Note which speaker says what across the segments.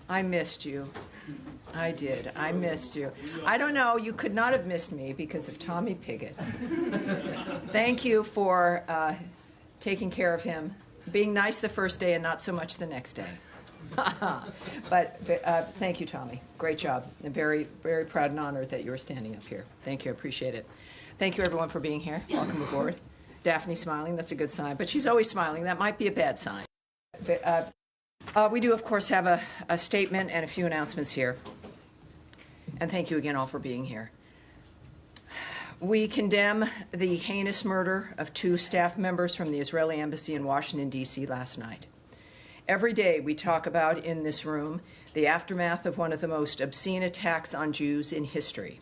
Speaker 1: I missed you. I did. I missed you. I don't know. You could not have missed me because of Tommy Pigott. Thank you for taking care of him, being nice the first day and not so much the next day. But thank you, Tommy. Great job. I'm very, very proud and honored that you were standing up here. Thank you. I appreciate it. Thank you, everyone, for being here. Welcome aboard. Daphne smiling. That's a good sign. But she's always smiling. That might be a bad sign. We do, of course, have a statement and a few announcements here. And thank you again all for being here. We condemn the heinous murder of 2 staff members from the Israeli embassy in Washington, D.C. last night. Every day we talk about in this room the aftermath of one of the most obscene attacks on Jews in history.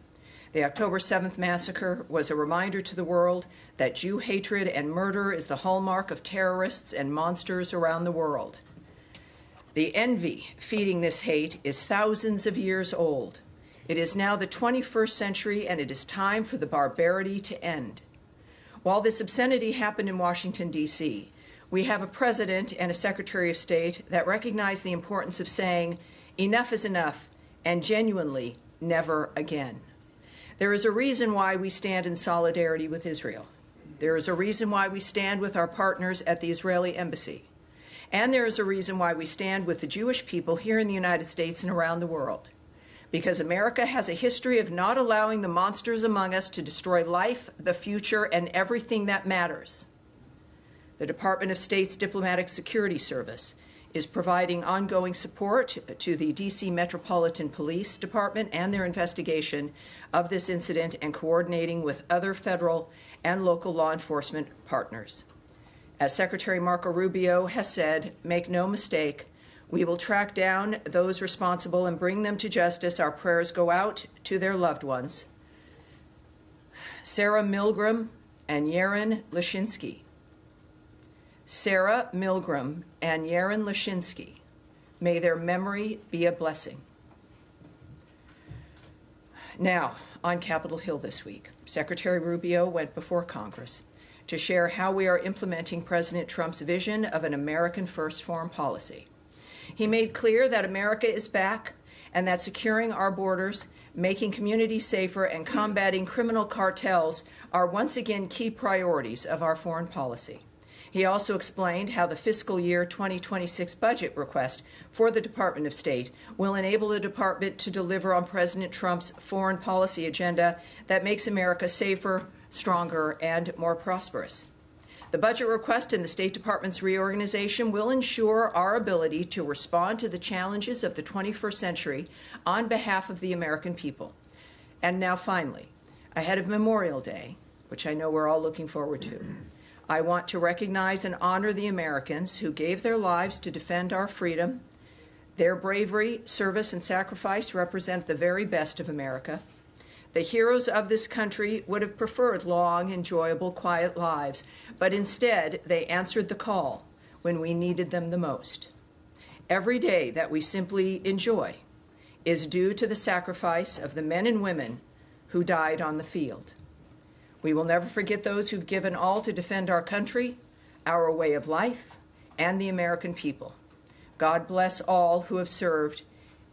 Speaker 1: The October 7th massacre was a reminder to the world that Jew hatred and murder is the hallmark of terrorists and monsters around the world. The envy feeding this hate is thousands of years old. It is now the 21st century, and it is time for the barbarity to end. While this obscenity happened in Washington, D.C., we have a president and a secretary of state that recognize the importance of saying, enough is enough, and genuinely, never again. There is a reason why we stand in solidarity with Israel. There is a reason why we stand with our partners at the Israeli embassy. And there is a reason why we stand with the Jewish people here in the United States and around the world. Because America has a history of not allowing the monsters among us to destroy life, the future, and everything that matters. The Department of State's Diplomatic Security Service is providing ongoing support to the D.C. Metropolitan Police Department and their investigation of this incident and coordinating with other federal and local law enforcement partners. As Secretary Marco Rubio has said, make no mistake, we will track down those responsible and bring them to justice. Our prayers go out to their loved ones. Sarah Milgram and Yaron Lashinsky. Sarah Milgram and Yaron Lashinsky. May their memory be a blessing. Now, on Capitol Hill this week, Secretary Rubio went before Congress to share how we are implementing President Trump's vision of an American first foreign policy. He made clear that America is back and that securing our borders, making communities safer, and combating criminal cartels are once again key priorities of our foreign policy. He also explained how the fiscal year 2026 budget request for the Department of State will enable the department to deliver on President Trump's foreign policy agenda that makes America safer, stronger, and more prosperous. The budget request in the State Department's reorganization will ensure our ability to respond to the challenges of the 21st century on behalf of the American people. And now finally, ahead of Memorial Day, which I know we're all looking forward to, I want to recognize and honor the Americans who gave their lives to defend our freedom. Their bravery, service, and sacrifice represent the very best of America. The heroes of this country would have preferred long, enjoyable, quiet lives, but instead they answered the call when we needed them the most. Every day that we simply enjoy is due to the sacrifice of the men and women who died on the field. We will never forget those who've given all to defend our country, our way of life, and the American people. God bless all who have served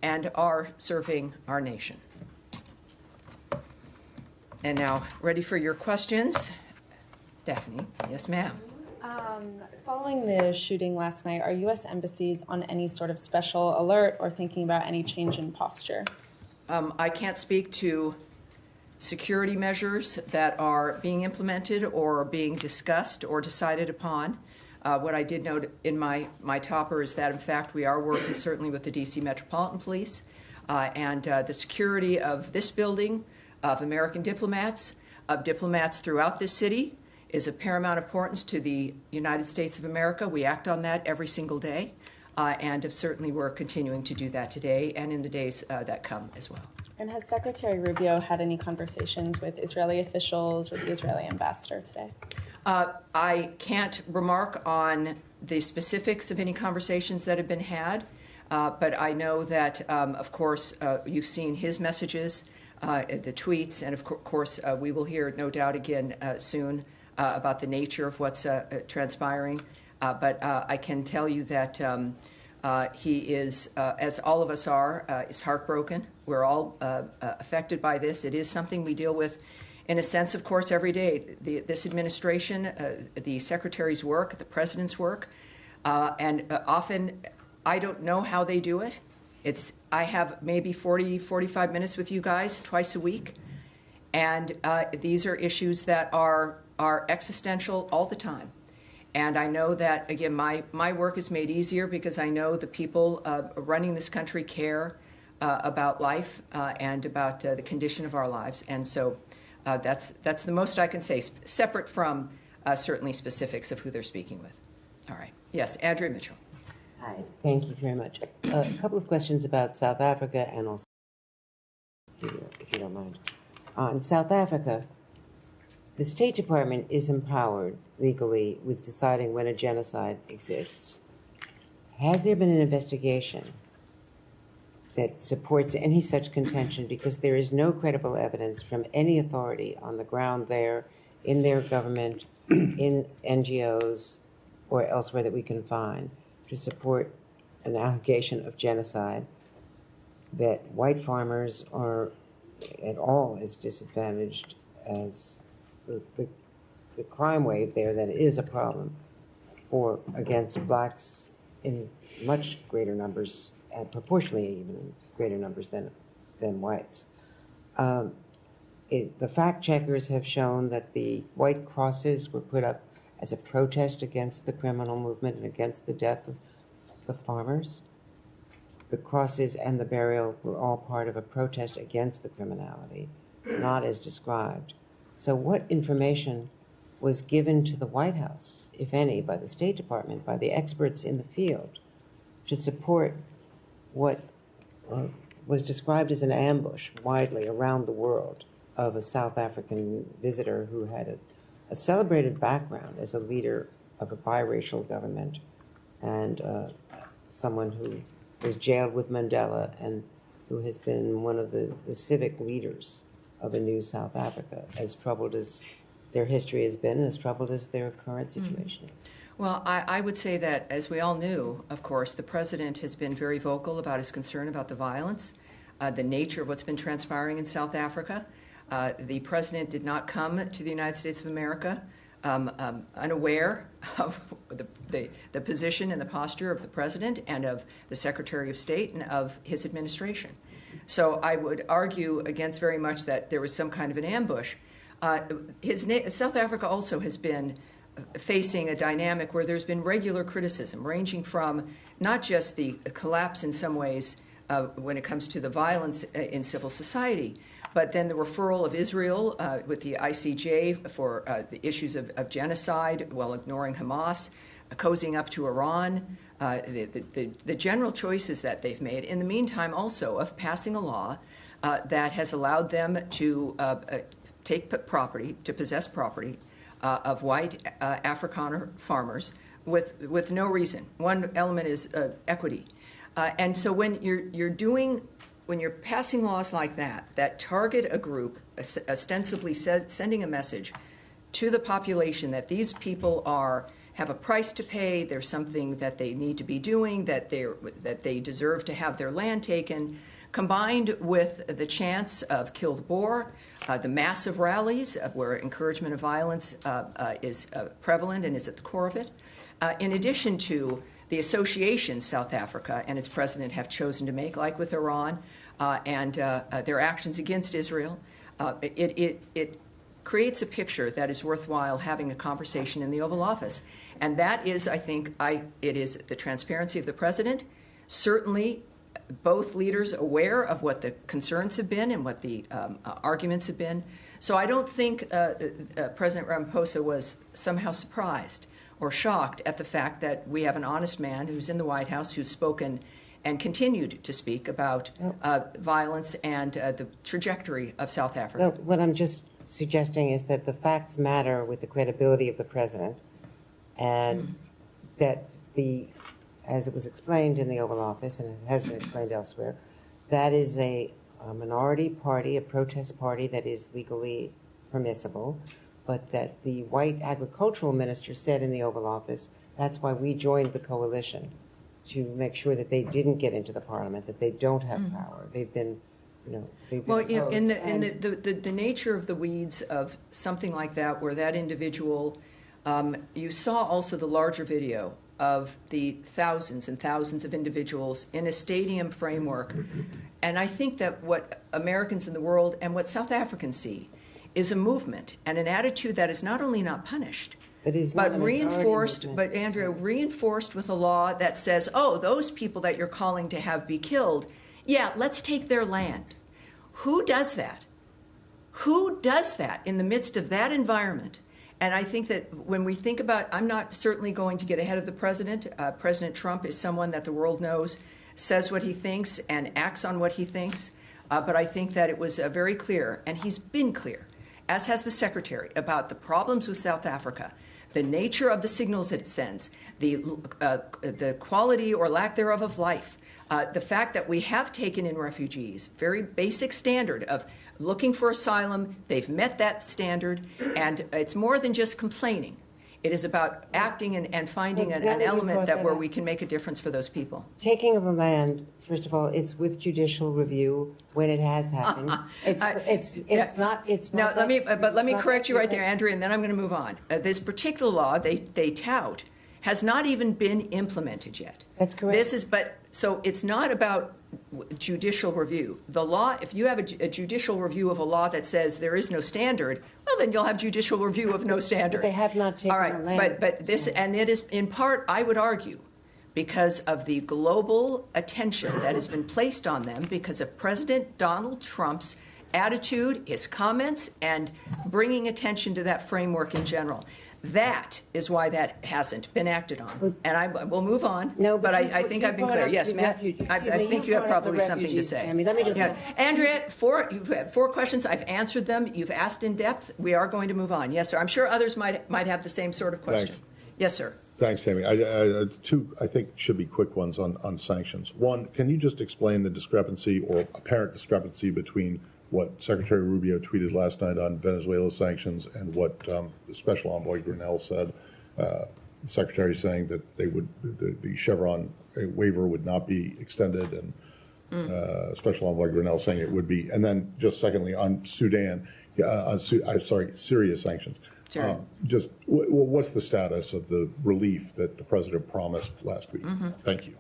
Speaker 1: and are serving our nation. And now, ready for your questions? Daphne, yes, ma'am.
Speaker 2: Following the shooting last night, are U.S. embassies on any sort of special alert or thinking about any change in posture?
Speaker 1: I can't speak to security measures that are being implemented or being discussed or decided upon. What I did note in my topper is that, in fact, we are working certainly with the D.C. Metropolitan Police and the security of this building, of American diplomats, of diplomats throughout this city, is of paramount importance to the United States of America. We act on that every single day, and certainly we're continuing to do that today and in the days that come as well.
Speaker 2: And has Secretary Rubio had any conversations with Israeli officials or the Israeli ambassador today?
Speaker 1: I can't remark on the specifics of any conversations that have been had, but I know that, of course, you've seen his messages, the tweets, and of course we will hear, no doubt, again soon about the nature of what's transpiring. But I can tell you that He is, as all of us are, is heartbroken. We're all affected by this. It is something we deal with, in a sense, of course, every day. This administration, the secretary's work, the president's work, and often I don't know how they do it. I have maybe 40, 45 minutes with you guys twice a week, and these are issues that are existential all the time. And I know that, again, my work is made easier because I know the people running this country care about life and about the condition of our lives. And so that's the most I can say, separate from certainly specifics of who they're speaking with. All right. Yes, Andrea Mitchell.
Speaker 3: Hi. Thank you very much. A couple of questions about South Africa and also, if you don't mind. In South Africa, the State Department is empowered legally with deciding when a genocide exists. Has there been an investigation that supports any such contention? Because there is no credible evidence from any authority on the ground there, in their government, in NGOs, or elsewhere that we can find to support an allegation of genocide, that white farmers are at all as disadvantaged as the crime wave there that is a problem against blacks in much greater numbers, and proportionally even in greater numbers than whites. The fact checkers have shown that the white crosses were put up as a protest against the criminal movement and against the death of the farmers. The crosses and the burial were all part of a protest against the criminality, not as described. So what information was given to the White House, if any, by the State Department, by the experts in the field, to support what was described as an ambush widely around the world of a South African visitor who had a celebrated background as a leader of a biracial government and someone who was jailed with Mandela and who has been one of the civic leaders of a new South Africa, as troubled as their history has been and as troubled as their current situation is?
Speaker 1: Well, I would say that, as we all knew, of course, the president has been very vocal about his concern about the violence, the nature of what's been transpiring in South Africa. The president did not come to the United States of America unaware of the position and the posture of the president and of the Secretary of State and of his administration. So I would argue against very much that there was some kind of an ambush. South Africa also has been facing a dynamic where there's been regular criticism, ranging from not just the collapse in some ways when it comes to the violence in civil society, but then the referral of Israel with the ICJ for the issues of genocide while ignoring Hamas, cozying up to Iran, the general choices that they've made. In the meantime, also, of passing a law that has allowed them to take property, to possess property of white Afrikaner farmers with no reason. One element is equity. And so when you're passing laws like that target a group, ostensibly sending a message to the population that these people have a price to pay, there's something that they need to be doing, that they deserve to have their land taken, combined with the chance of kill the Boer, the massive rallies where encouragement of violence is prevalent and is at the core of it, in addition to the associations South Africa and its president have chosen to make, like with Iran and their actions against Israel. It creates a picture that is worthwhile having a conversation in the Oval Office. And that is, I think, it is the transparency of the president, certainly both leaders aware of what the concerns have been and what the arguments have been. So I don't think President Ramaphosa was somehow surprised or shocked at the fact that we have an honest man who's in the White House who's spoken and continued to speak about violence and the trajectory of South Africa.
Speaker 3: Well, what I'm just suggesting is that the facts matter with the credibility of the president, and that as it was explained in the Oval Office, and it has been explained elsewhere, that is a minority party, a protest party that is legally permissible, but that the white agricultural minister said in the Oval Office, that's why we joined the coalition to make sure that they didn't get into the parliament, that they don't have power. They've been, they've been
Speaker 1: Well, in
Speaker 3: opposed.
Speaker 1: the nature of the weeds of something like that, where that individual, you saw also the larger video of the thousands and thousands of individuals in a stadium framework. And I think that what Americans in the world and what South Africans see is a movement and an attitude that is not only not punished,
Speaker 3: But it's not
Speaker 1: but
Speaker 3: a majority
Speaker 1: reinforced,
Speaker 3: movement.
Speaker 1: but Andrea, reinforced with a law that says, oh, those people that you're calling to have be killed, yeah, let's take their land. Who does that? Who does that in the midst of that environment? And I think that when we think about, I'm not certainly going to get ahead of the president. President Trump is someone that the world knows, says what he thinks and acts on what he thinks. But I think that it was very clear, and he's been clear, as has the secretary, about the problems with South Africa, the nature of the signals it sends, the quality or lack thereof of life, the fact that we have taken in refugees, very basic standard of looking for asylum. They've met that standard, and it's more than just complaining. It is about acting and finding
Speaker 3: Well,
Speaker 1: an
Speaker 3: now that you
Speaker 1: element
Speaker 3: brought
Speaker 1: that
Speaker 3: that
Speaker 1: where
Speaker 3: up.
Speaker 1: we can make a difference for those people.
Speaker 3: Taking of the land, first of all, it's with judicial review when it has happened. It's not.
Speaker 1: Now, let me
Speaker 3: not
Speaker 1: correct you right there,
Speaker 3: that-
Speaker 1: Andrea, and then I'm going to move on. This particular law they tout has not even been implemented yet.
Speaker 3: That's correct.
Speaker 1: So it's not about judicial review. The law, if you have a judicial review of a law that says there is no standard, well, then you'll have judicial review of no standard.
Speaker 3: But they have not taken
Speaker 1: All right,
Speaker 3: the land.
Speaker 1: but this, and it is in part, I would argue, because of the global attention that has been placed on them because of President Donald Trump's attitude, his comments, and bringing attention to that framework in general. That is why that hasn't been acted on. And I will move on,
Speaker 3: No,
Speaker 1: but
Speaker 3: but
Speaker 1: I think I've been
Speaker 3: brought
Speaker 1: clear.
Speaker 3: up
Speaker 1: Yes,
Speaker 3: the
Speaker 1: Matt,
Speaker 3: refugees.
Speaker 1: I
Speaker 3: Excuse me,
Speaker 1: think
Speaker 3: you
Speaker 1: you have
Speaker 3: brought up the
Speaker 1: probably something to
Speaker 3: refugees,
Speaker 1: say.
Speaker 3: Tammy. Let me just-
Speaker 1: Andrea, you've had 4 questions. I've answered them. You've asked in depth. We are going to move on. Yes, sir. I'm sure others might have the same sort of question.
Speaker 4: Thanks.
Speaker 1: Yes, sir.
Speaker 4: Thanks, Tammy. Two, I think, should be quick ones on sanctions. One, can you just explain the discrepancy or apparent discrepancy between what Secretary Rubio tweeted last night on Venezuela sanctions and what the Special Envoy Grenell said? The Secretary saying that the Chevron waiver would not be extended, and Special Envoy Grenell saying it would be. And then, just secondly, on Syria sanctions.
Speaker 1: Sure.
Speaker 4: What's the status of the relief that the president promised last week? Thank you.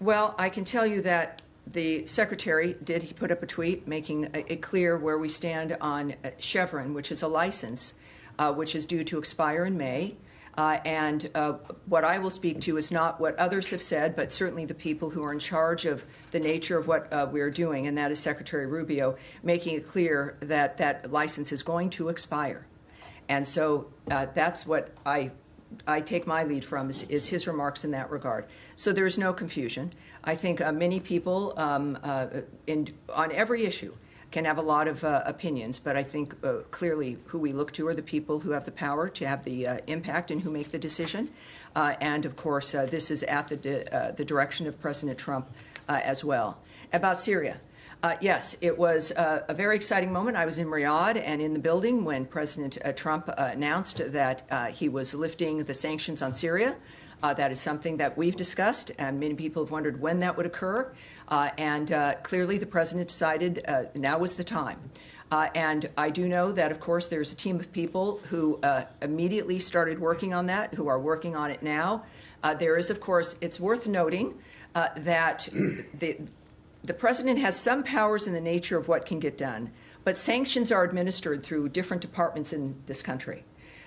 Speaker 1: Well, I can tell you that the secretary he put up a tweet making it clear where we stand on Chevron, which is a license which is due to expire in May. And what I will speak to is not what others have said, but certainly the people who are in charge of the nature of what we're doing, and that is Secretary Rubio, making it clear that that license is going to expire. And so that's what I take my lead from is his remarks in that regard. So there is no confusion. I think many people on every issue can have a lot of opinions, but I think clearly who we look to are the people who have the power to have the impact and who make the decision. And of course, this is at the direction of President Trump as well. About Syria. Yes, it was a very exciting moment. I was in Riyadh and in the building when President Trump announced that he was lifting the sanctions on Syria. That is something that we've discussed, and many people have wondered when that would occur. And clearly the president decided now was the time. And I do know that, of course, there's a team of people who immediately started working on that, who are working on it now. There is, of course, it's worth noting that the president has some powers in the nature of what can get done, but sanctions are administered through different departments in this country.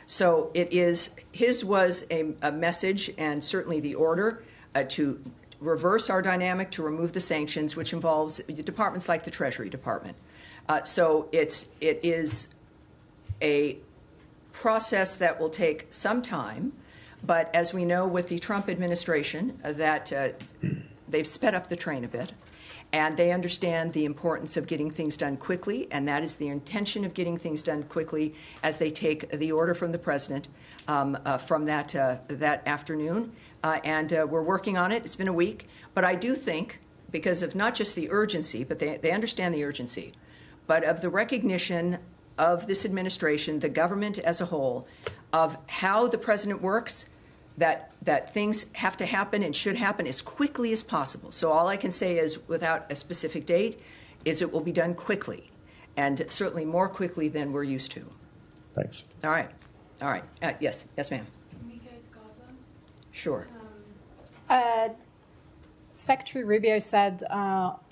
Speaker 1: So his was a message, and certainly the order to reverse our dynamic, to remove the sanctions, which involves departments like the Treasury Department. So it is a process that will take some time, but as we know with the Trump administration, that they've sped up the train a bit. And they understand the importance of getting things done quickly, and that is the intention of getting things done quickly as they take the order from the president from that afternoon. And we're working on it. It's been a week. But I do think, because of not just the urgency, but they understand the urgency, but of the recognition of this administration, the government as a whole, of how the president works, that things have to happen and should happen as quickly as possible. So all I can say is, without a specific date, is it will be done quickly, and certainly more quickly than we're used to.
Speaker 4: Thanks.
Speaker 1: All right. Yes, ma'am.
Speaker 5: Can we go to Gaza?
Speaker 1: Sure.
Speaker 5: Secretary Rubio said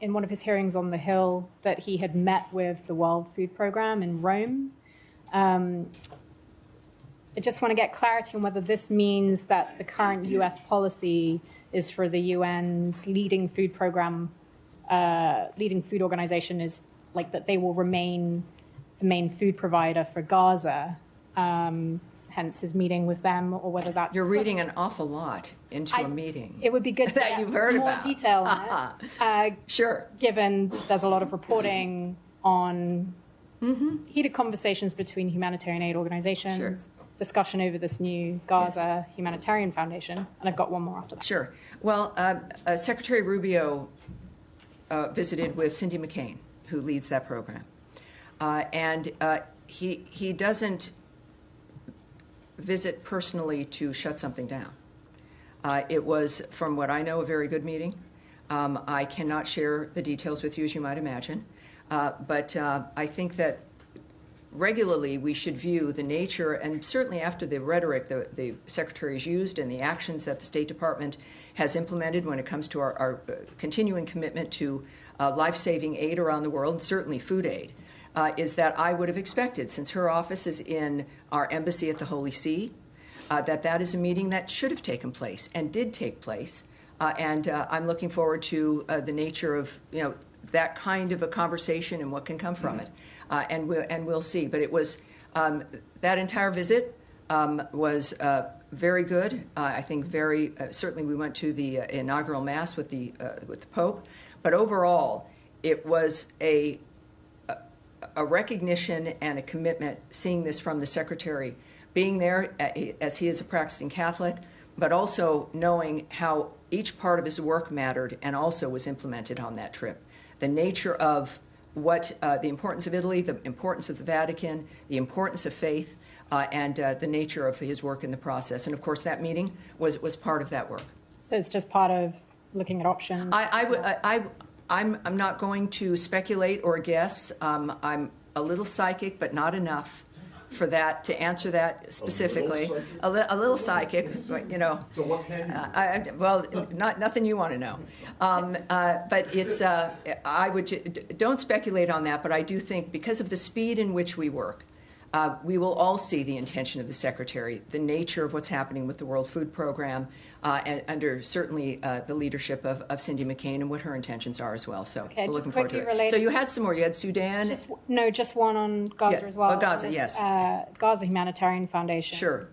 Speaker 5: in one of his hearings on the Hill that he had met with the World Food Programme in Rome. I just want to get clarity on whether this means that the current U.S. policy is for the UN's leading food program, leading food organization, is like that they will remain the main food provider for Gaza, hence his meeting with them, or whether that...
Speaker 1: You're reading an awful lot into a meeting.
Speaker 5: It would be good to
Speaker 1: that
Speaker 5: get
Speaker 1: you've heard
Speaker 5: more
Speaker 1: about.
Speaker 5: detail on it.
Speaker 1: Sure.
Speaker 5: Given there's a lot of reporting on heated conversations between humanitarian aid organizations,
Speaker 1: Sure.
Speaker 5: discussion over this new Gaza Humanitarian Foundation, and I've got one more after that.
Speaker 1: Sure. Well, Secretary Rubio visited with Cindy McCain, who leads that program. And he doesn't visit personally to shut something down. It was, from what I know, a very good meeting. I cannot share the details with you, as you might imagine. But I think that regularly we should view the nature, and certainly after the rhetoric the Secretary's used and the actions that the State Department has implemented when it comes to our continuing commitment to life-saving aid around the world, and certainly food aid, is that I would have expected, since her office is in our embassy at the Holy See, that is a meeting that should have taken place and did take place. And I'm looking forward to the nature of that kind of a conversation and what can come from it. And we'll see. But it was that entire visit was very good. I think very certainly we went to the inaugural mass with the Pope. But overall, it was a recognition and a commitment, seeing this from the Secretary, being there as he is a practicing Catholic, but also knowing how each part of his work mattered and also was implemented on that trip. The nature of what the importance of Italy, the importance of the Vatican, the importance of faith, and the nature of his work in the process. And of course, that meeting was part of that work.
Speaker 5: So it's just part of looking at options?
Speaker 1: I'm not going to speculate or guess. I'm a little psychic, but not enough for that to answer that specifically. A little psychic, you know.
Speaker 4: So what can you?
Speaker 1: Nothing you want to know. But it's don't speculate on that. But I do think because of the speed in which we work, we will all see the intention of the Secretary, the nature of what's happening with the World Food Program, and under certainly the leadership of Cindy McCain and what her intentions are as well. So
Speaker 5: Okay,
Speaker 1: we're
Speaker 5: just
Speaker 1: looking forward to
Speaker 5: quickly
Speaker 1: it.
Speaker 5: related-
Speaker 1: So you had some more. You had Sudan.
Speaker 5: Just one on Gaza
Speaker 1: Yeah,
Speaker 5: as well.
Speaker 1: Gaza,
Speaker 5: This,
Speaker 1: yes.
Speaker 5: Gaza Humanitarian Foundation.
Speaker 1: Sure.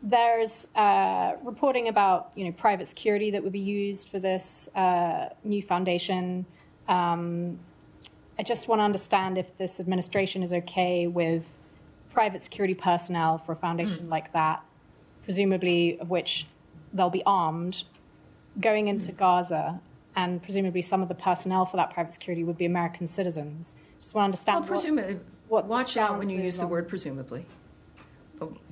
Speaker 5: There's reporting about private security that would be used for this new foundation. I just want to understand if this administration is okay with private security personnel for a foundation like that, presumably of which they'll be armed, going into Gaza, and presumably some of the personnel for that private security would be American citizens. Just want to understand what the
Speaker 1: watch out when you
Speaker 5: stance
Speaker 1: use
Speaker 5: is
Speaker 1: the
Speaker 5: on-
Speaker 1: word presumably.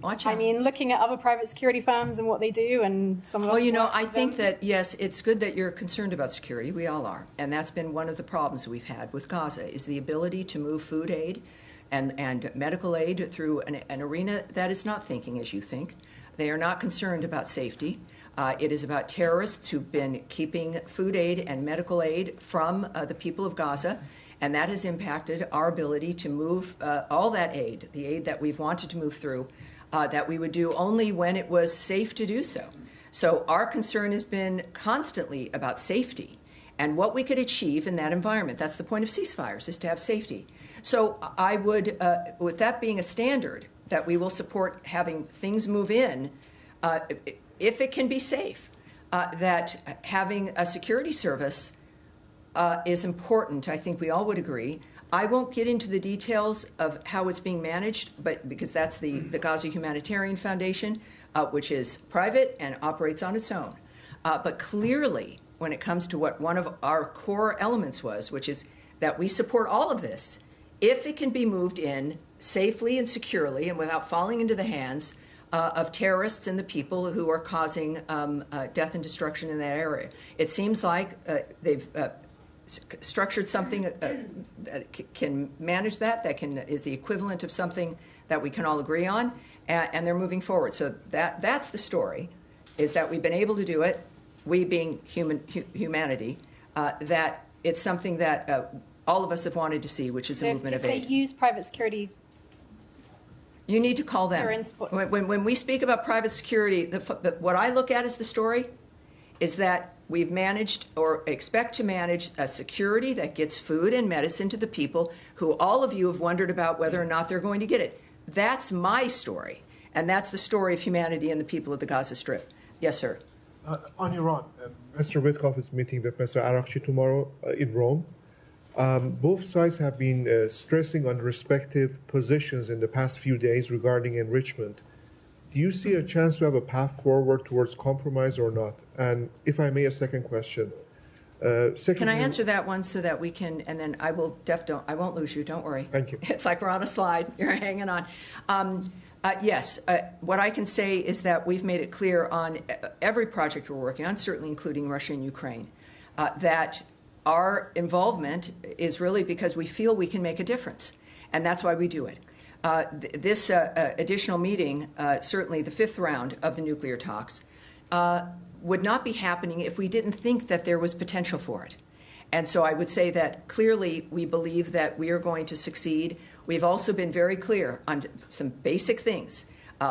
Speaker 1: Watch out.
Speaker 5: I mean, looking at other private security firms and what they do, and some of
Speaker 1: Well,
Speaker 5: us work
Speaker 1: I
Speaker 5: for
Speaker 1: think
Speaker 5: them.
Speaker 1: that, yes, it's good that you're concerned about security. We all are. And that's been one of the problems we've had with Gaza, is the ability to move food aid and medical aid through an arena that is not thinking as you think. They are not concerned about safety. It is about terrorists who've been keeping food aid and medical aid from the people of Gaza, and that has impacted our ability to move all that aid, the aid that we've wanted to move through, that we would do only when it was safe to do so. So our concern has been constantly about safety and what we could achieve in that environment. That's the point of ceasefires, is to have safety. So I would, with that being a standard, that we will support having things move in if it can be safe, that having a security service is important. I think we all would agree. I won't get into the details of how it's being managed, but because that's the Gaza Humanitarian Foundation, which is private and operates on its own. But clearly, when it comes to what one of our core elements was, which is that we support all of this, if it can be moved in safely and securely and without falling into the hands of terrorists and the people who are causing death and destruction in that area. It seems like they've structured something that can manage that is the equivalent of something that we can all agree on, and they're moving forward. So that's the story, is that we've been able to do it, we being humanity, that it's something that all of us have wanted to see, which is a movement
Speaker 5: if
Speaker 1: of aid.
Speaker 5: they use private security,
Speaker 1: You need to call them.
Speaker 5: They're
Speaker 1: When we speak about private security, what I look at as the story is that we've managed or expect to manage a security that gets food and medicine to the people who all of you have wondered about whether or not they're going to get it. That's my story, and that's the story of humanity and the people of the Gaza Strip. Yes, sir.
Speaker 6: On Iran, Mr. Witkoff is meeting with Mr. Arakchi tomorrow in Rome. Both sides have been stressing on respective positions in the past few days regarding enrichment. Do you see a chance to have a path forward towards compromise or not? And if I may, a second question.
Speaker 1: Can I answer that one so that we can, and then I won't lose you, don't worry.
Speaker 6: Thank you.
Speaker 1: It's like we're on a slide, you're hanging on. Yes, what I can say is that we've made it clear on every project we're working on, certainly including Russia and Ukraine, that our involvement is really because we feel we can make a difference, and that's why we do it. This additional meeting, certainly the fifth round of the nuclear talks, would not be happening if we didn't think that there was potential for it. And so I would say that clearly we believe that we are going to succeed. We've also been very clear on some basic things,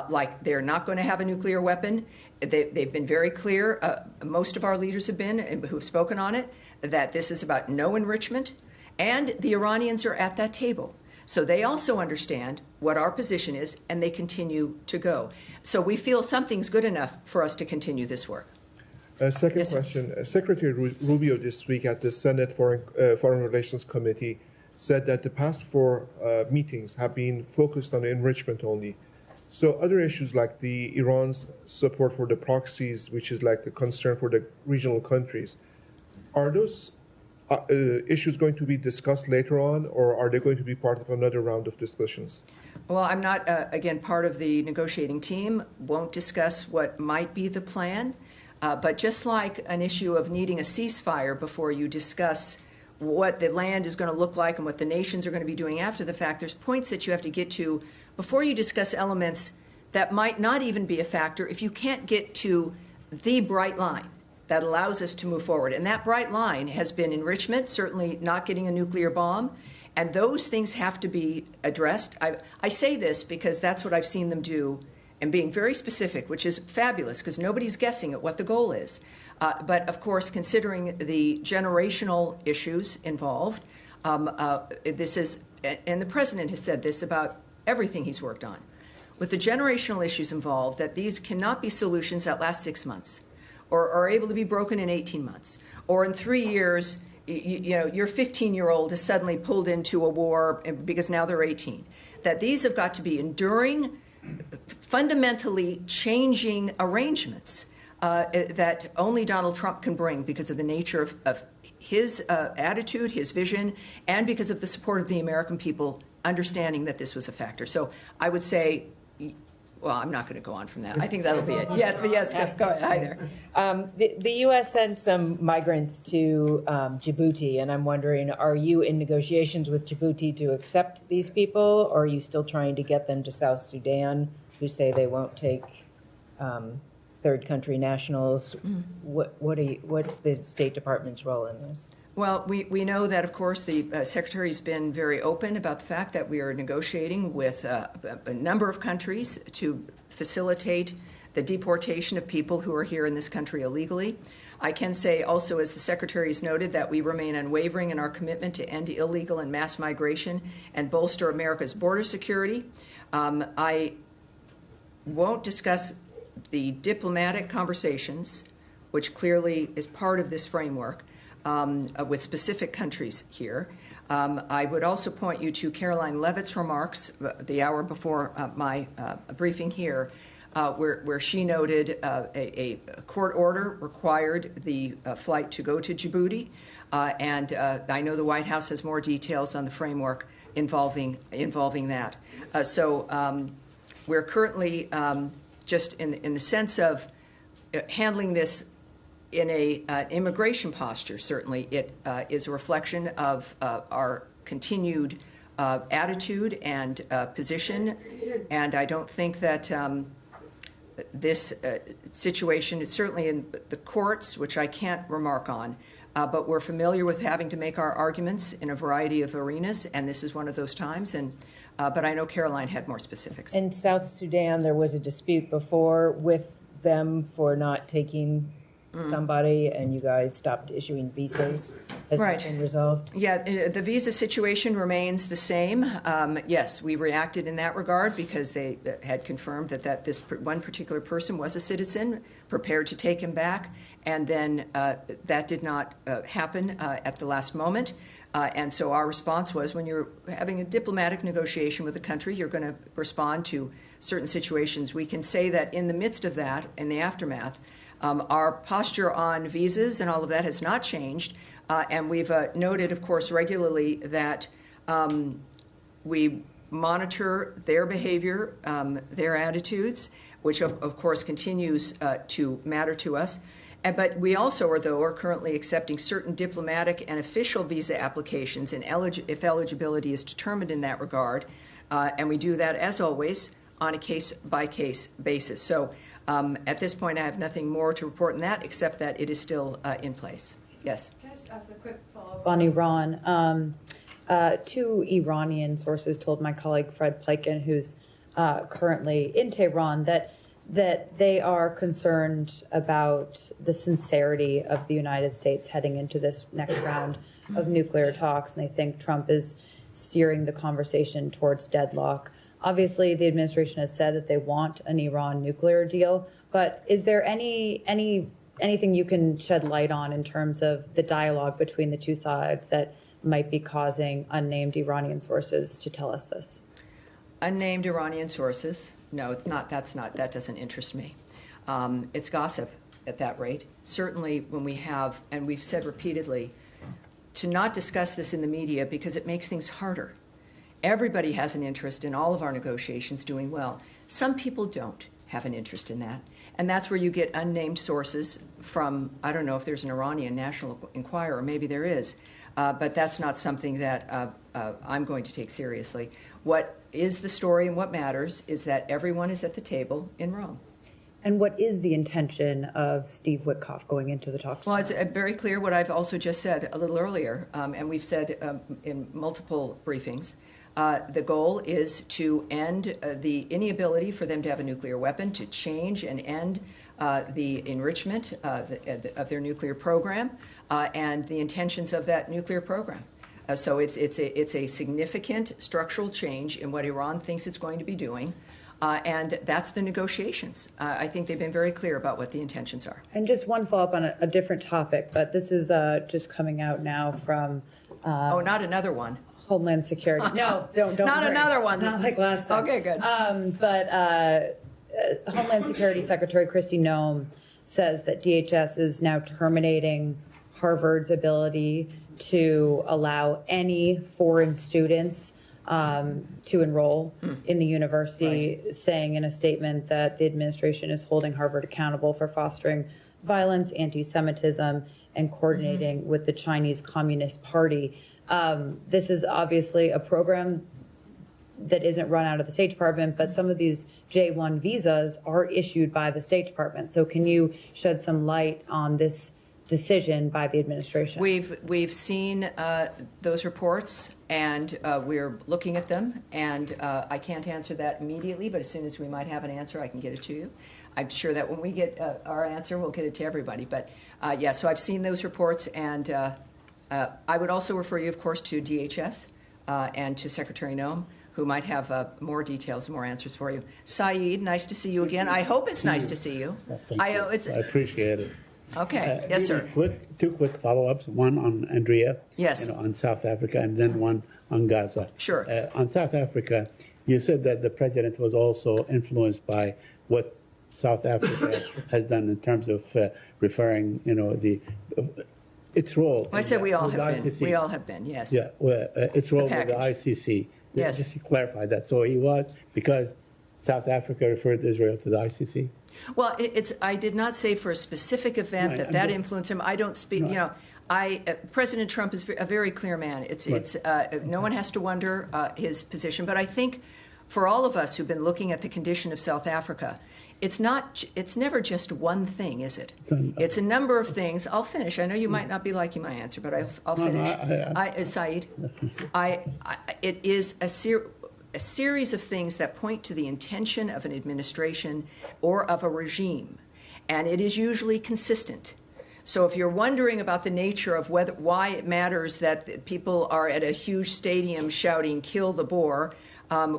Speaker 1: like they're not going to have a nuclear weapon. They've been very clear, most of our leaders have been, who've spoken on it, that this is about no enrichment, and the Iranians are at that table. So they also understand what our position is, and they continue to go. So we feel something's good enough for us to continue this work.
Speaker 6: Second
Speaker 1: Yes, sir.
Speaker 6: question. Secretary Rubio this week at the Senate Foreign Relations Committee said that the past four meetings have been focused on enrichment only. So other issues like Iran's support for the proxies, which is like a concern for the regional countries, are those issues going to be discussed later on, or are they going to be part of another round of discussions?
Speaker 1: Well, I'm not, again, part of the negotiating team, won't discuss what might be the plan. But just like an issue of needing a ceasefire before you discuss what the land is going to look like and what the nations are going to be doing after the fact, there's points that you have to get to before you discuss elements that might not even be a factor if you can't get to the bright line that allows us to move forward. And that bright line has been enrichment, certainly not getting a nuclear bomb, and those things have to be addressed. I say this because that's what I've seen them do, and being very specific, which is fabulous because nobody's guessing at what the goal is. But of course, considering the generational issues involved, this is, and the president has said this about everything he's worked on, with the generational issues involved, that these cannot be solutions that last 6 months or are able to be broken in 18 months, or in 3 years, your 15-year-old is suddenly pulled into a war because now they're 18. That these have got to be enduring, fundamentally changing arrangements that only Donald Trump can bring because of the nature of his attitude, his vision, and because of the support of the American people understanding that this was a factor. So I would say, well, I'm not going to go on from that. I think that'll be it. Yes, but yes, go ahead. Hi there.
Speaker 7: The U.S. sent some migrants to Djibouti, and I'm wondering, are you in negotiations with Djibouti to accept these people, or are you still trying to get them to South Sudan, who say they won't take third country nationals? What's the State Department's role in this?
Speaker 1: Well, we know that, of course, the Secretary has been very open about the fact that we are negotiating with a number of countries to facilitate the deportation of people who are here in this country illegally. I can say also, as the Secretary has noted, that we remain unwavering in our commitment to end illegal and mass migration and bolster America's border security. I won't discuss the diplomatic conversations, which clearly is part of this framework, with specific countries here. I would also point you to Caroline Leavitt's remarks the hour before my briefing here, where she noted a court order required the flight to go to Djibouti, and I know the White House has more details on the framework involving that. So we're currently just in the sense of handling this in an immigration posture, certainly it is a reflection of our continued attitude and position, and I don't think that this situation is certainly in the courts, which I can't remark on, but we're familiar with having to make our arguments in a variety of arenas, and this is one of those times. But I know Caroline had more specifics.
Speaker 7: In South Sudan, there was a dispute before with them for not taking somebody, and you guys stopped issuing visas. Has
Speaker 1: Right.
Speaker 7: that been resolved?
Speaker 1: Yeah, the visa situation remains the same. Yes, we reacted in that regard because they had confirmed that this one particular person was a citizen, prepared to take him back, and then that did not happen at the last moment. And so our response was, when you're having a diplomatic negotiation with a country, you're going to respond to certain situations. We can say that in the midst of that, in the aftermath, our posture on visas and all of that has not changed. And we've noted, of course, regularly that we monitor their behavior, their attitudes, which, of course, continues to matter to us. But we also are currently accepting certain diplomatic and official visa applications if eligibility is determined in that regard. And we do that, as always, on a case-by-case basis. So at this point, I have nothing more to report on that, except that it is still in place. Yes?
Speaker 2: Can I just ask a quick follow-up?
Speaker 8: On Iran, two Iranian sources told my colleague Fred Pleiken, who's currently in Tehran, that they are concerned about the sincerity of the United States heading into this next round of nuclear talks, and they think Trump is steering the conversation towards deadlock. Obviously, the administration has said that they want an Iran nuclear deal, but is there anything you can shed light on in terms of the dialogue between the two sides that might be causing unnamed Iranian sources to tell us this?
Speaker 1: Unnamed Iranian sources? No, it's not. That doesn't interest me. It's gossip at that rate. Certainly when we have, and we've said repeatedly, to not discuss this in the media because it makes things harder. Everybody has an interest in all of our negotiations doing well. Some people don't have an interest in that. And that's where you get unnamed sources from, I don't know if there's an Iranian National Enquirer, maybe there is, but that's not something that I'm going to take seriously. What is the story and what matters is that everyone is at the table in Rome.
Speaker 8: And what is the intention of Steve Witkoff going into the talks?
Speaker 1: Well, it's very clear what I've also just said a little earlier, and we've said in multiple briefings. The goal is to end the inability for them to have a nuclear weapon, to change and end the enrichment of their nuclear program and the intentions of that nuclear program. So it's a significant structural change in what Iran thinks it's going to be doing. And that's the negotiations. I think they've been very clear about what the intentions are.
Speaker 8: And just one follow-up on a different topic, but this is just coming out now from...
Speaker 1: oh, not another one.
Speaker 8: Homeland Security. No, don't
Speaker 1: Not
Speaker 8: worry.
Speaker 1: another one.
Speaker 8: Not like last time.
Speaker 1: Okay, good.
Speaker 8: But Homeland Security Secretary Kristi Noem says that DHS is now terminating Harvard's ability to allow any foreign students to enroll in the university, saying in a statement that the administration is holding Harvard accountable for fostering violence, anti-Semitism, and coordinating with the Chinese Communist Party. This is obviously a program that isn't run out of the State Department, but some of these J-1 visas are issued by the State Department. So can you shed some light on this decision by the administration?
Speaker 1: We've seen those reports, and we're looking at them, and I can't answer that immediately, but as soon as we might have an answer, I can get it to you. I'm sure that when we get our answer, we'll get it to everybody. But yeah, so I've seen those reports, and I would also refer you, of course, to DHS and to Secretary Noem, who might have more details, more answers for you. Saeed, nice to see you again. I hope it's nice to see you.
Speaker 9: I appreciate it.
Speaker 1: Okay. Yes, sir.
Speaker 9: Two quick follow-ups. One on Andrea.
Speaker 1: Yes.
Speaker 9: On South Africa, and then one on Gaza.
Speaker 1: Sure.
Speaker 9: On South Africa, you said that the president was also influenced by what South Africa has done in terms of referring, its role.
Speaker 1: Well, I said we all have been.
Speaker 9: ICC.
Speaker 1: We all have been. Yes.
Speaker 9: Yeah. Its role with the ICC.
Speaker 1: Yes.
Speaker 9: Just to clarify that. So he was, because South Africa referred Israel to the ICC?
Speaker 1: Well, I did not say for a specific event
Speaker 9: Right,
Speaker 1: that
Speaker 9: I'm just-
Speaker 1: influenced him. I don't speak, President Trump is a very clear man. No one has to wonder his position. But I think for all of us who've been looking at the condition of South Africa, it's never just one thing, is it? It's a number of things. I'll finish. I know you might not be liking my answer, but I'll finish. Saeed, it is a series of things that point to the intention of an administration or of a regime, and it is usually consistent. So if you're wondering about the nature of why it matters that people are at a huge stadium shouting "Kill the Boer,"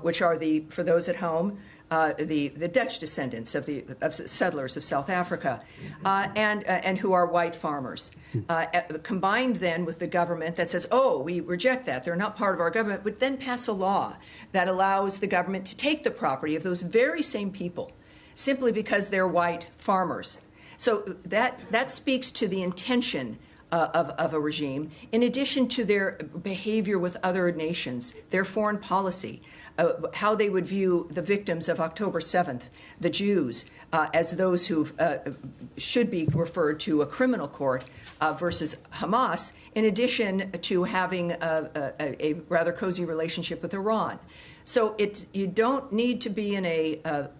Speaker 1: which are for those at home, the Dutch descendants of settlers of South Africa, and who are white farmers, combined then with the government that says, "Oh, we reject that; they're not part of our government," but then pass a law that allows the government to take the property of those very same people, simply because they're white farmers. So that speaks to the intention of a regime, in addition to their behavior with other nations, their foreign policy, how they would view the victims of October 7th, the Jews, as those who should be referred to a criminal court versus Hamas, in addition to having a rather cozy relationship with Iran. So you don't need to be in a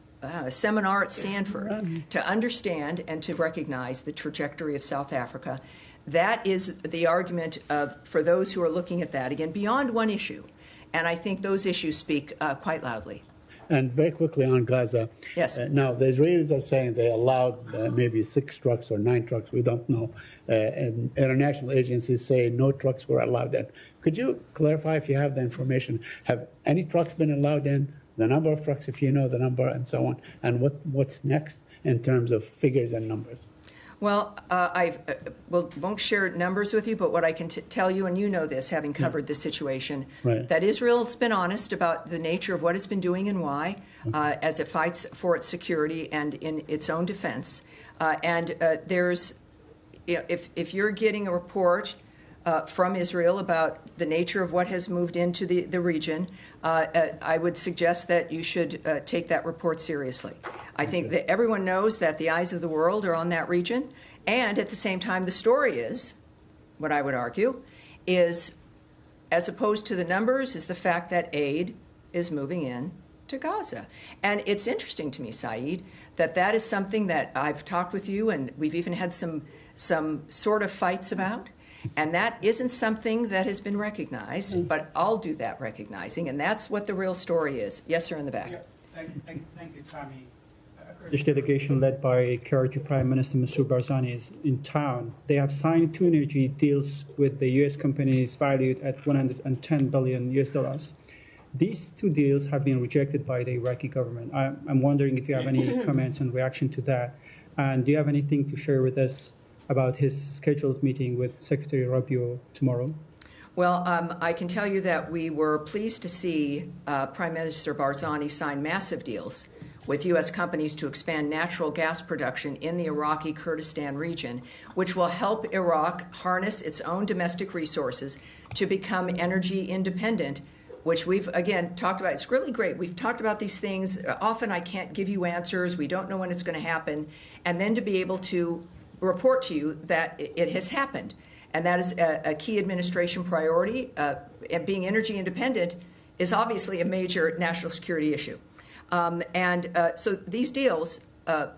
Speaker 1: seminar at Stanford to understand and to recognize the trajectory of South Africa. That is the argument for those who are looking at that, again, beyond one issue. And I think those issues speak quite loudly.
Speaker 9: And very quickly on Gaza.
Speaker 1: Yes.
Speaker 9: Now, the Israelis are saying they allowed maybe 6 trucks or 9 trucks, we don't know. And international agencies say no trucks were allowed in. Could you clarify if you have the information? Have any trucks been allowed in? The number of trucks, if you know the number, and so on, and what's next in terms of figures and numbers?
Speaker 1: Well, I won't share numbers with you, but what I can tell you, and you know this, having covered this situation,
Speaker 9: right, that
Speaker 1: Israel's been honest about the nature of what it's been doing and why, as it fights for its security and in its own defense. There's, if you're getting a report from Israel about the nature of what has moved into the region, I would suggest that you should take that report seriously. I think that everyone knows that the eyes of the world are on that region, and at the same time, the story is, what I would argue, is, as opposed to the numbers, is the fact that aid is moving in to Gaza. And it's interesting to me, Saeed, that is something that I've talked with you, and we've even had some sort of fights about. And that isn't something that has been recognized, but I'll do that recognizing, and that's what the real story is. Yes, sir, in the back.
Speaker 10: Yeah, thank you, Tammy. Kurdish delegation led by KRG Prime Minister Masoud Barzani is in town. They have signed 2 energy deals with the U.S. companies valued at $110 billion US. These 2 deals have been rejected by the Iraqi government. I'm wondering if you have any comments and reaction to that, and do you have anything to share with us about his scheduled meeting with Secretary Rubio tomorrow?
Speaker 1: Well, I can tell you that we were pleased to see Prime Minister Barzani sign massive deals with U.S. companies to expand natural gas production in the Iraqi Kurdistan region, which will help Iraq harness its own domestic resources to become energy independent, which we've, again, talked about. It's really great. We've talked about these things. Often I can't give you answers. We don't know when it's going to happen. And then to be able to report to you that it has happened. And that is a key administration priority. And being energy independent is obviously a major national security issue. So these deals, I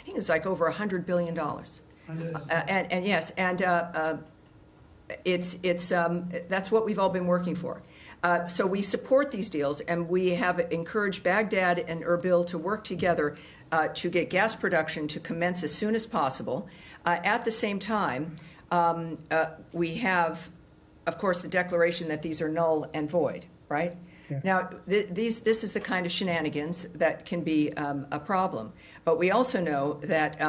Speaker 1: think it's like over $100 billion. And yes, and that's what we've all been working for. So we support these deals, and we have encouraged Baghdad and Erbil to work together to get gas production to commence as soon as possible. At the same time, we have, of course, the declaration that these are null and void, right? Yeah. Now, this is the kind of shenanigans that can be a problem. But we also know that,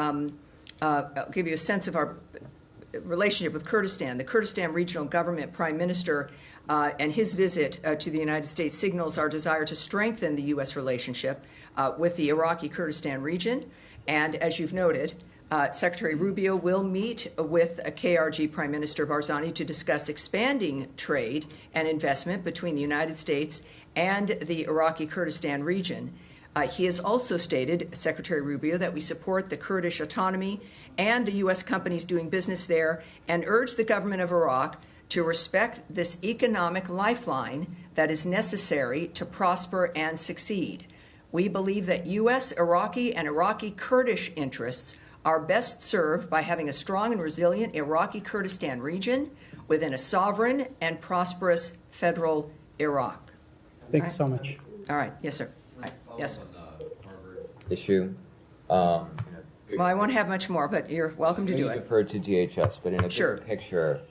Speaker 1: I'll give you a sense of our relationship with Kurdistan. The Kurdistan Regional Government Prime Minister and his visit to the United States signals our desire to strengthen the U.S. relationship with the Iraqi Kurdistan region. And as you've noted, Secretary Rubio will meet with KRG Prime Minister Barzani to discuss expanding trade and investment between the United States and the Iraqi Kurdistan region. He has also stated, Secretary Rubio, that we support the Kurdish autonomy and the U.S. companies doing business there and urge the government of Iraq to respect this economic lifeline that is necessary to prosper and succeed. We believe that U.S., Iraqi, and Iraqi Kurdish interests are best served by having a strong and resilient Iraqi Kurdistan region within a sovereign and prosperous federal Iraq.
Speaker 10: Thank you so much.
Speaker 1: All right. Yes, sir. Yes.
Speaker 11: Issue.
Speaker 1: Well, I won't have much more, but you're welcome to do
Speaker 11: You
Speaker 1: it.
Speaker 11: deferred to DHS, but in a
Speaker 1: Sure.
Speaker 11: big picture,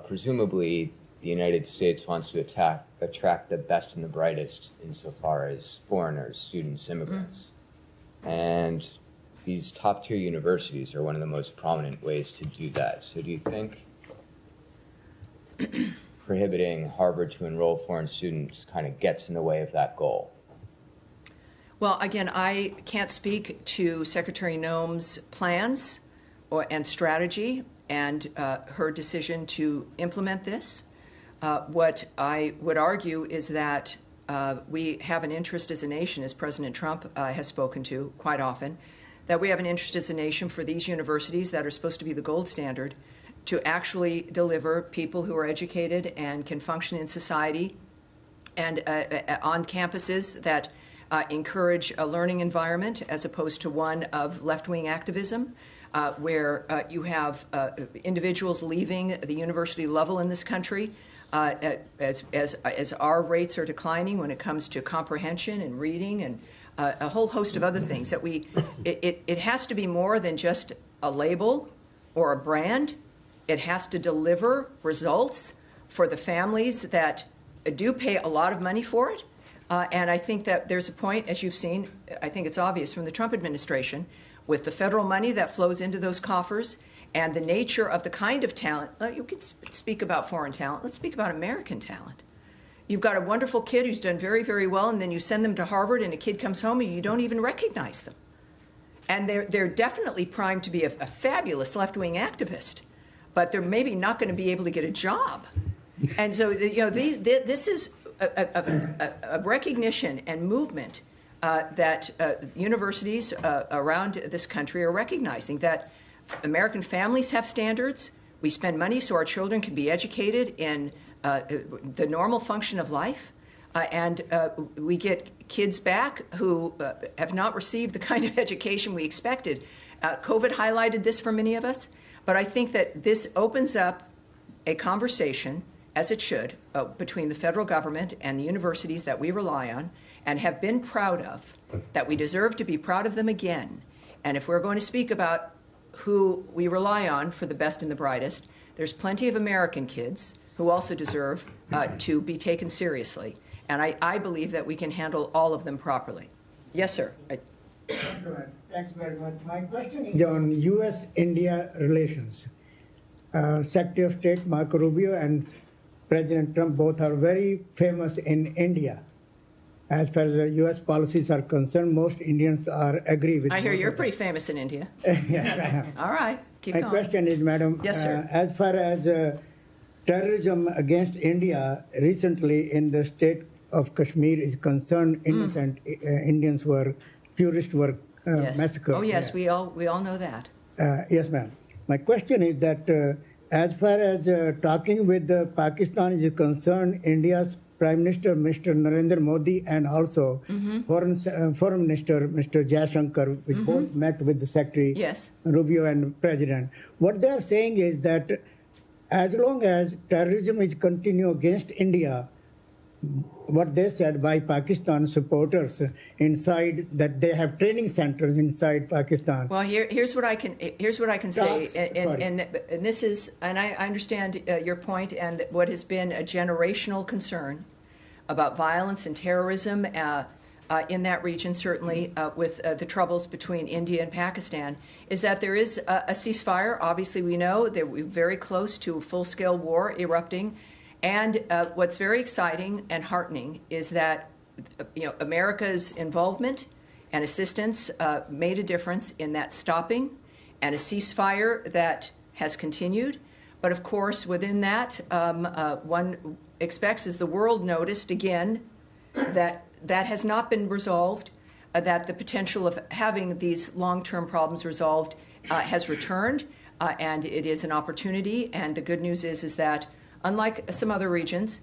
Speaker 11: presumably the United States wants to attract the best and the brightest insofar as foreigners, students, immigrants. And these top-tier universities are one of the most prominent ways to do that. So do you think prohibiting Harvard to enroll foreign students kind of gets in the way of that goal?
Speaker 1: Well, again, I can't speak to Secretary Noem's plans and strategy and her decision to implement this. What I would argue is that we have an interest as a nation, as President Trump has spoken to quite often, that we have an interest as a nation for these universities that are supposed to be the gold standard to actually deliver people who are educated and can function in society and on campuses that encourage a learning environment as opposed to one of left-wing activism, where you have individuals leaving the university level in this country as our rates are declining when it comes to comprehension and reading and a whole host of other things. That it has to be more than just a label or a brand. It has to deliver results for the families that do pay a lot of money for it. And I think that there's a point, as you've seen, I think it's obvious from the Trump administration, with the federal money that flows into those coffers and the nature of the kind of talent. You can speak about foreign talent. Let's speak about American talent. You've got a wonderful kid who's done very, very well, and then you send them to Harvard, and a kid comes home, and you don't even recognize them. And they're definitely primed to be a fabulous left-wing activist, but they're maybe not going to be able to get a job. And so, this is a recognition and movement that universities around this country are recognizing that American families have standards. We spend money so our children can be educated in the normal function of life. And we get kids back who have not received the kind of education we expected. COVID highlighted this for many of us. But I think that this opens up a conversation, as it should, between the federal government and the universities that we rely on and have been proud of, that we deserve to be proud of them again. And if we're going to speak about who we rely on for the best and the brightest, there's plenty of American kids who also deserve to be taken seriously. And I believe that we can handle all of them properly. Yes, sir.
Speaker 12: Thanks very much. My question is on U.S.-India relations. Secretary of State Marco Rubio and President Trump both are very famous in India. As far as the U.S. policies are concerned, most Indians agree with.
Speaker 1: I hear you're pretty famous in India.
Speaker 12: Yes, I am.
Speaker 1: All right, keep
Speaker 12: My
Speaker 1: going.
Speaker 12: question is, Madam,
Speaker 1: Yes, sir.
Speaker 12: As far as terrorism against India, recently in the state of Kashmir is concerned, innocent Indians tourists were
Speaker 1: Yes.
Speaker 12: massacred.
Speaker 1: Oh, yes,
Speaker 12: there.
Speaker 1: we all know that.
Speaker 12: Yes, ma'am. My question is that as far as talking with Pakistan is concerned, India's Prime Minister, Mr. Narendra Modi, and also Foreign Minister, Mr. Jaishankar, we both met with the Secretary
Speaker 1: Yes.
Speaker 12: Rubio and President. What they are saying is that as long as terrorism is continue against India, what they said by Pakistan supporters inside, that they have training centers inside Pakistan.
Speaker 1: Well, here's what I can say, and this is, and I understand your point and what has been a generational concern about violence and terrorism in that region, certainly with the troubles between India and Pakistan, is that there is a ceasefire. Obviously, we know that we're very close to a full-scale war erupting. And what's very exciting and heartening is that America's involvement and assistance made a difference in that stopping and a ceasefire that has continued. But of course, within that, one expects, as the world noticed again, that has not been resolved. that the potential of having these long-term problems resolved has returned, and it is an opportunity. And the good news is that, unlike some other regions,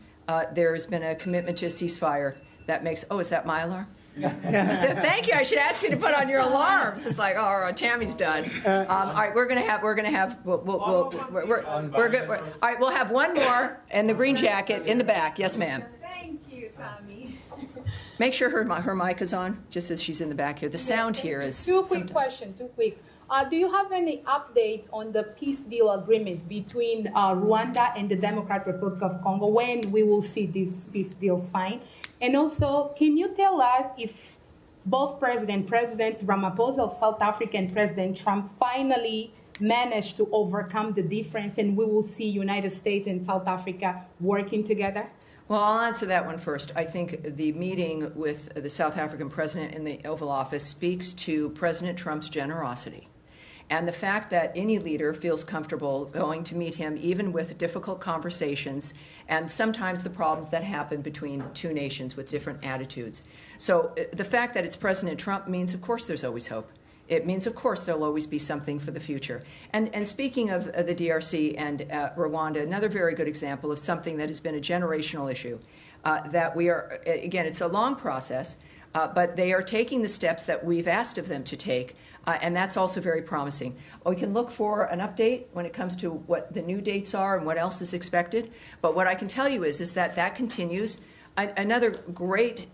Speaker 1: there has been a commitment to a ceasefire that makes. Oh, is that my alarm? I said, thank you. I should ask you to put on your alarms. It's like, oh, Tammy's done. All right, we're gonna have. All right, we'll have one more in the green jacket in the back. Yes, ma'am.
Speaker 13: Thank you, Tommy.
Speaker 1: Make sure her mic is on, just as she's in the back here. The sound here is.
Speaker 13: Two quick questions. Do you have any update on the peace deal agreement between Rwanda and the Democratic Republic of Congo, when we will see this peace deal signed? And also, can you tell us if both President Ramaphosa of South Africa and President Trump finally managed to overcome the difference, and we will see United States and South Africa working together?
Speaker 1: Well, I'll answer that one first. I think the meeting with the South African president in the Oval Office speaks to President Trump's generosity. And the fact that any leader feels comfortable going to meet him, even with difficult conversations, and sometimes the problems that happen between two nations with different attitudes. So the fact that it's President Trump means, of course, there's always hope. It means, of course, there'll always be something for the future. And speaking of the DRC and Rwanda, another very good example of something that has been a generational issue, that we are, again, it's a long process, but they are taking the steps that we've asked of them to take. And that's also very promising. We can look for an update when it comes to what the new dates are and what else is expected. But what I can tell you is that continues. Another great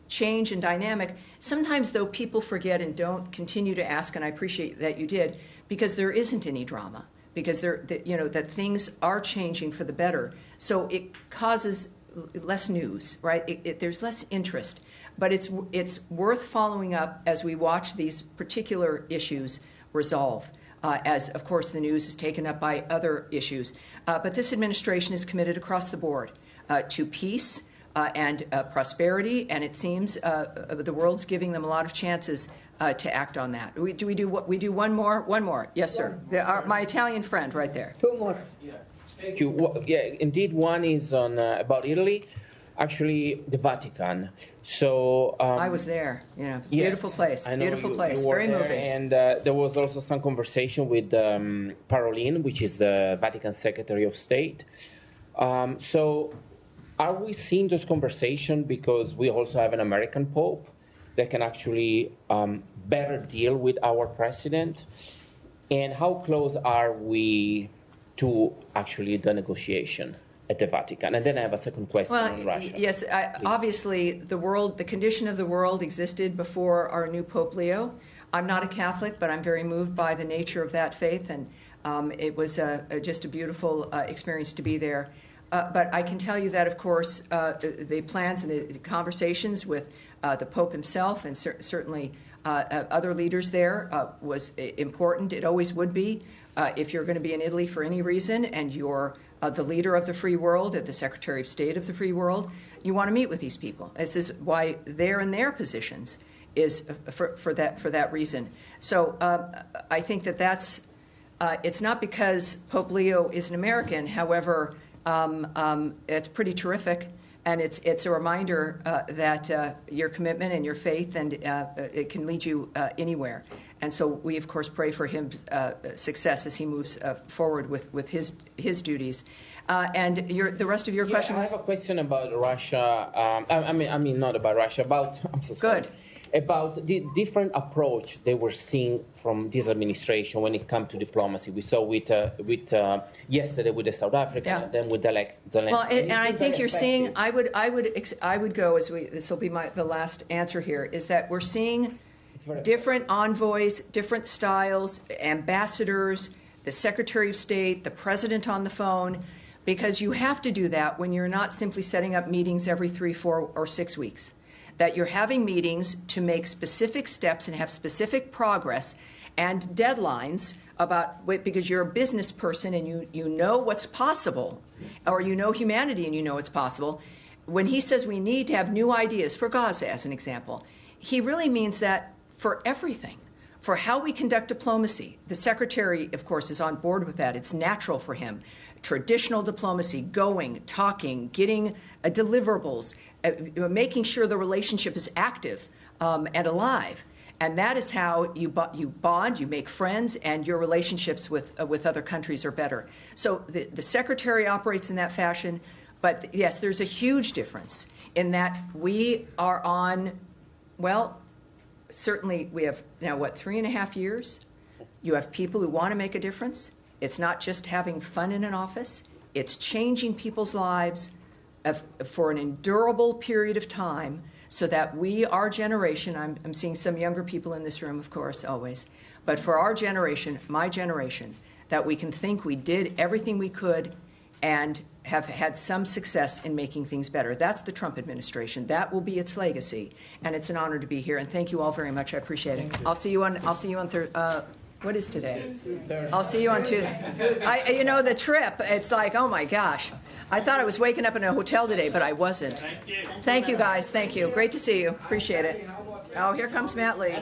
Speaker 1: change and dynamic. Sometimes, though, people forget and don't continue to ask, and I appreciate that you did, because there isn't any drama, because that things are changing for the better. So it causes less news, right? There's less interest. But it's worth following up as we watch these particular issues resolve, as, of course, the news is taken up by other issues. But this administration is committed across the board to peace and prosperity, and it seems the world's giving them a lot of chances to act on that. We do one more? One more. Yes, sir. My Italian friend right there.
Speaker 12: Two more.
Speaker 14: Yeah. Thank you. Well, yeah, indeed, one is on about Italy. Actually, the Vatican. So
Speaker 1: I was there. Beautiful place. Beautiful place. Very moving.
Speaker 14: And there was also some conversation with Parolin, which is the Vatican Secretary of State. So, are we seeing those conversations because we also have an American Pope that can actually better deal with our president? And how close are we to actually the negotiation at the Vatican? And then I have a second question on Russia.
Speaker 1: Yes, obviously the condition of the world existed before our new Pope Leo. I'm not a Catholic, but I'm very moved by the nature of that faith, and it was just a beautiful experience to be there. But I can tell you that, of course, the plans and the conversations with the Pope himself and certainly other leaders there was important. It always would be. If you're going to be in Italy for any reason and you're the leader of the free world, the Secretary of State of the free world, you want to meet with these people. This is why they're in their positions, is for that reason. So I think that's it's not because Pope Leo is an American. However, it's pretty terrific, and it's a reminder that your commitment and your faith and it can lead you anywhere. And so we, of course, pray for his success as he moves forward with his duties. And the rest of your question was?
Speaker 14: I have a question about Russia. I mean, not about Russia. I'm so sorry.
Speaker 1: Good.
Speaker 14: About the different approach they were seeing from this administration when it comes to diplomacy. We saw with yesterday with the South Africa, and then with Zelensky.
Speaker 1: Well, and I think you're seeing. I would go as this will be the last answer here. Is that we're seeing different envoys, different styles, ambassadors, the Secretary of State, the President on the phone, because you have to do that when you're not simply setting up meetings every 3, 4, or 6 weeks. That you're having meetings to make specific steps and have specific progress and deadlines because you're a business person and you know what's possible, or you know humanity and you know it's possible. When he says we need to have new ideas for Gaza, as an example, he really means that for everything, for how we conduct diplomacy. The Secretary, of course, is on board with that. It's natural for him. Traditional diplomacy, going, talking, getting deliverables, making sure the relationship is active and alive. And that is how you bond, you make friends, and your relationships with other countries are better. So the Secretary operates in that fashion, but yes, there's a huge difference in that we are on, well, certainly we have now, 3.5 years? You have people who want to make a difference. It's not just having fun in an office. It's changing people's lives for an endurable period of time, so that we, our generation, I'm seeing some younger people in this room, of course, always, but for our generation, my generation, that we can think we did everything we could and have had some success in making things better. That's the Trump administration. That will be its legacy, and it's an honor to be here. And thank you all very much. I appreciate it. I'll see you on Thursday. What is today? I'll see you on Tuesday. The trip, it's like, oh my gosh. I thought I was waking up in a hotel today, but I wasn't. Thank you, guys. Thank you. Great to see you. Appreciate it. Oh, here comes Matt Lee.